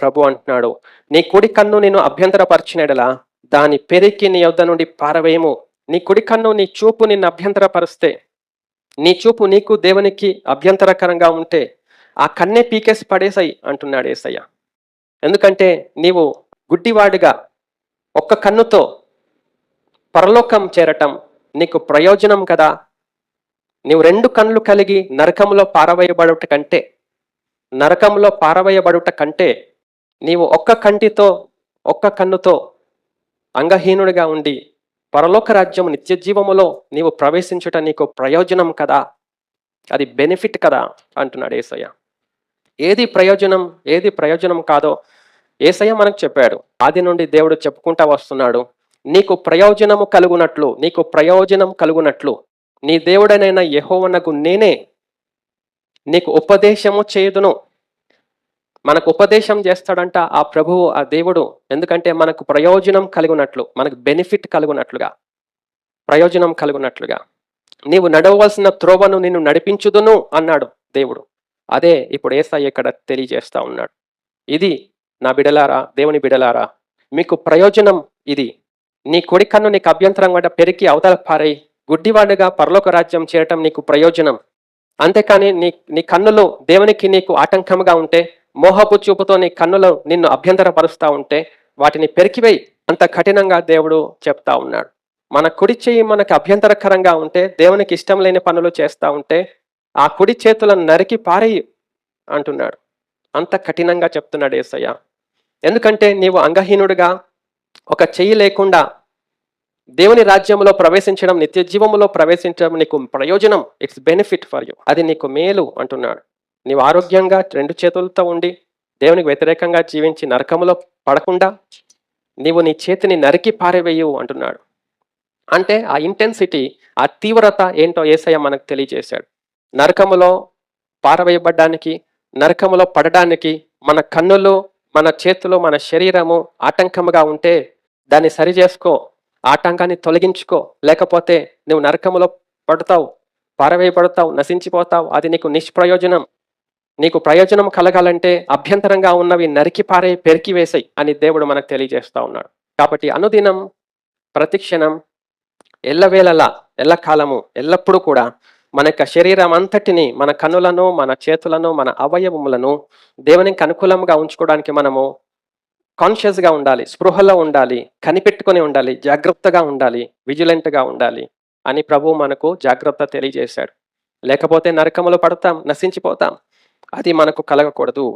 ప్రభు అంటున్నాడు, నీ కుడి కన్ను నేను అభ్యంతరపరిచినడలా దాని పెరికి నీ యొద్ద నుండి పారవేయము. నీ కుడి కన్ను నీ చూపు నిన్ను అభ్యంతరపరిస్తే, నీ చూపు నీకు దేవునికి అభ్యంతరకరంగా ఉంటే ఆ కన్నే పీకేసి పడేసాయి అంటున్నాడు యేసయ్య. ఎందుకంటే నీవు గుడ్డివాడిగా ఒక్క కన్నుతో పరలోకం చేరటం నీకు ప్రయోజనం కదా. నీవు రెండు కన్నులు కలిగి నరకంలో పారవేయబడుట కంటే నీవు ఒక్క కంటితో ఒక్క కన్నుతో అంగహీనుడిగా ఉండి పరలోక రాజ్యం నిత్య జీవములో నీవు ప్రవేశించుట నీకు ప్రయోజనం కదా, అది బెనిఫిట్ కదా అంటున్నాడు యేసయ్య. ఏది ప్రయోజనం కాదో యేసయ్య మనకు చెప్పాడు. ఆది నుండి దేవుడు చెప్పుకుంటా వస్తున్నాడు, నీకు ప్రయోజనం కలుగునట్లు నీ దేవుడనైన యెహోవానగు నేనే నీకు ఉపదేశము చేయుదును. మనకు ఉపదేశం చేస్తాడంట ఆ ప్రభువు, ఆ దేవుడు. ఎందుకంటే మనకు ప్రయోజనం కలుగునట్లు, మనకు బెనిఫిట్ ప్రయోజనం కలుగునట్లుగా నీవు నడవవలసిన త్రోవను నిన్ను నడిపించుదును అన్నాడు దేవుడు. అదే ఇప్పుడు యేసయ్య ఇక్కడ తెలియజేస్తా ఉన్నాడు. ఇది నా బిడలారా, దేవుని బిడలారా, మీకు ప్రయోజనం ఇది. నీ కుడి కన్ను నీకు అభ్యంతరం కూడా పెరికి అవతల పారై గుడ్డివాడిగా పరలోక రాజ్యం చేరటం నీకు ప్రయోజనం. అంతేకాని నీ కన్నులు దేవునికి నీకు ఆటంకంగా ఉంటే, మోహపు చూపుతో నీ కన్నులు నిన్ను అభ్యంతరపరుస్తూ ఉంటే వాటిని పెరికివేయి. అంత కఠినంగా దేవుడు చెప్తా ఉన్నాడు. మన కుడి చెయ్యి మనకు అభ్యంతరకరంగా ఉంటే, దేవునికి ఇష్టం లేని పనులు చేస్తూ ఉంటే ఆ కుడి చేతులను నరికి పారేయి అంటున్నాడు. అంత కఠినంగా చెప్తున్నాడు యేసయ్య. ఎందుకంటే నీవు అంగహీనుడిగా ఒక చెయ్యి లేకుండా దేవుని రాజ్యంలో ప్రవేశించడం, నిత్య జీవములో ప్రవేశించడం నీకు ప్రయోజనం. ఇట్స్ బెనిఫిట్ ఫర్ యూ, అది నీకు మేలు అంటున్నాడు. నీవు ఆరోగ్యంగా రెండు చేతులతో ఉండి దేవునికి వ్యతిరేకంగా జీవించి నరకములో పడకుండా నీవు నీ చేతిని నరికి పారవేయు అంటున్నాడు. అంటే ఆ ఇంటెన్సిటీ, ఆ తీవ్రత ఏంటో యేసయ్య మనకు తెలియజేశాడు. నరకములో పారవేయబడ్డానికి, నరకములో పడడానికి మన కన్నులు, మన చేతులు, మన శరీరము ఆటంకముగా ఉంటే దాన్ని సరి చేసుకో, ఆటంకాన్ని తొలగించుకో. లేకపోతే నువ్వు నరకములో పడతావు, పారవేయబడతావు, నశించిపోతావు. అది నీకు నిష్ప్రయోజనం. నీకు ప్రయోజనం కలగాలంటే అభ్యంతరంగా ఉన్నవి నరికి పెరికి వేసాయి అని దేవుడు మనకు తెలియజేస్తా ఉన్నాడు. కాబట్టి అనుదినం, ప్రతిక్షణం, ఎల్లవేళలా, ఎల్లకాలము, ఎల్లప్పుడూ కూడా మన యొక్క శరీరం అంతటిని, మన కన్నులను, మన చేతులను, మన అవయవములను దేవునికి అనుకూలంగా ఉంచుకోవడానికి మనము కాన్షియస్గా ఉండాలి, స్పృహలో ఉండాలి, కనిపెట్టుకుని ఉండాలి, జాగ్రత్తగా ఉండాలి, విజిలెంట్గా ఉండాలి అని ప్రభువు మనకు జాగ్రత్త తెలియజేశాడు. లేకపోతే నరకములో పడతాం, నశించిపోతాం. అది మనకు కలగకూడదు.